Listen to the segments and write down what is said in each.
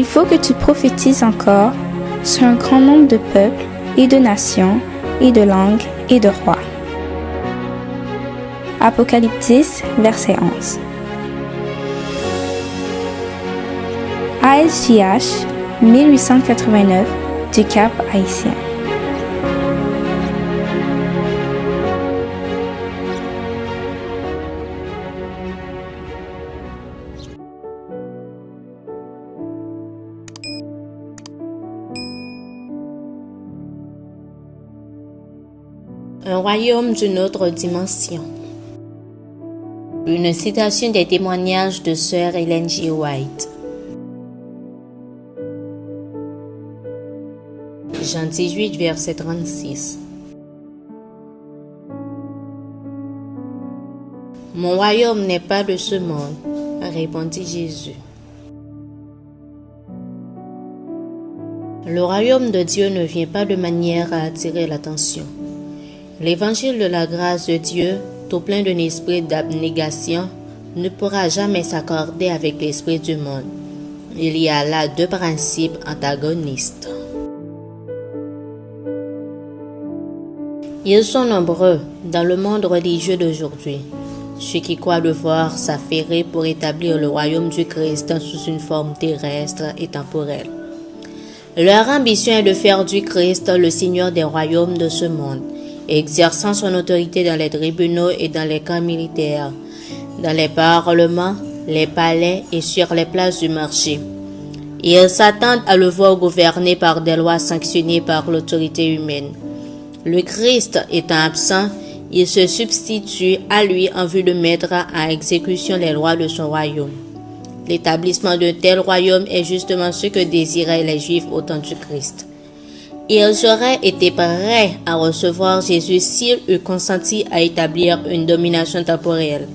faut que tu prophétises encore sur un grand nombre de peuples et de nations et de langues et de rois. Apocalypse 10, verset 11. ASJH 1889 du Cap Haïtien. Un royaume d'une autre dimension. Une citation des témoignages de Sœur Ellen G. White. Jean 18, verset 36. Mon royaume n'est pas de ce monde, répondit Jésus. Le royaume de Dieu ne vient pas de manière à attirer l'attention. L'évangile de la grâce de Dieu, tout plein d'un esprit d'abnégation, ne pourra jamais s'accorder avec l'esprit du monde. Il y a là deux principes antagonistes. Ils sont nombreux dans le monde religieux d'aujourd'hui, ceux qui croient devoir s'affairer pour établir le royaume du Christ sous une forme terrestre et temporelle. Leur ambition est de faire du Christ le Seigneur des royaumes de ce monde, exerçant son autorité dans les tribunaux et dans les camps militaires, dans les parlements, les palais et sur les places du marché. Ils s'attendent à le voir gouverner par des lois sanctionnées par l'autorité humaine. Le Christ étant absent, il se substitue à lui en vue de mettre à exécution les lois de son royaume. L'établissement d'un tel royaume est justement ce que désiraient les Juifs au temps du Christ. Ils auraient été prêts à recevoir Jésus s'il eût consenti à établir une domination temporelle,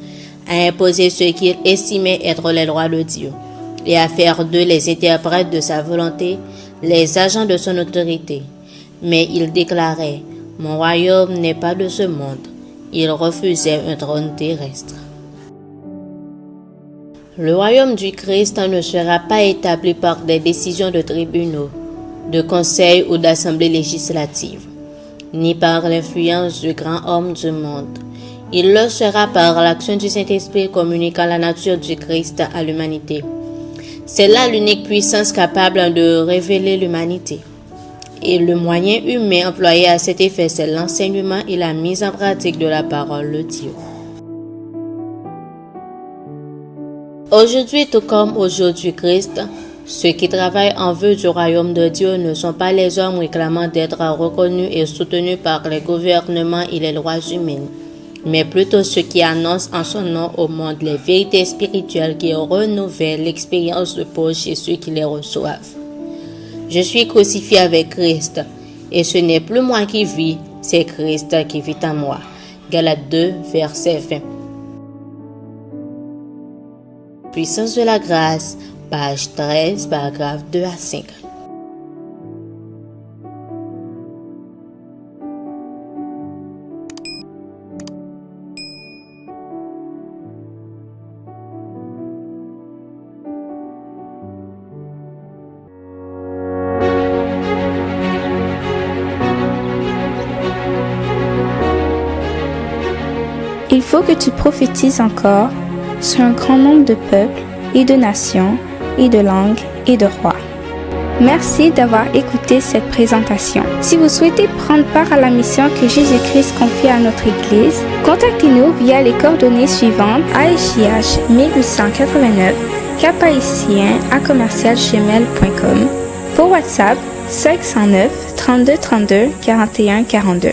à imposer ce qu'ils estimaient être les lois de Dieu, et à faire d'eux les interprètes de sa volonté, les agents de son autorité. Mais il déclarait « Mon royaume n'est pas de ce monde ». Il refusait un trône terrestre. Le royaume du Christ ne sera pas établi par des décisions de tribunaux, de conseils ou d'assemblées législatives, ni par l'influence de grands hommes du monde. Il le sera par l'action du Saint-Esprit communiquant la nature du Christ à l'humanité. C'est là l'unique puissance capable de révéler l'humanité. Et le moyen humain employé à cet effet, c'est l'enseignement et la mise en pratique de la parole de Dieu. Aujourd'hui, tout comme au jour du Christ, ceux qui travaillent en vue du royaume de Dieu ne sont pas les hommes réclamant d'être reconnus et soutenus par les gouvernements et les lois humaines, mais plutôt ceux qui annoncent en son nom au monde les vérités spirituelles qui renouvellent l'expérience de Paul chez ceux qui les reçoivent. Je suis crucifié avec Christ, et ce n'est plus moi qui vis, c'est Christ qui vit en moi. Galates 2, verset 20. Puissance de la grâce, page 13, paragraphe 2 à 5. Il faut que tu prophétises encore sur un grand nombre de peuples et de nations et de langues et de rois. Merci d'avoir écouté cette présentation. Si vous souhaitez prendre part à la mission que Jésus-Christ confie à notre Église, contactez-nous via les coordonnées suivantes: ASJH 1889 caphaïtien@gmail.com, pour WhatsApp 509 32 32 41 42.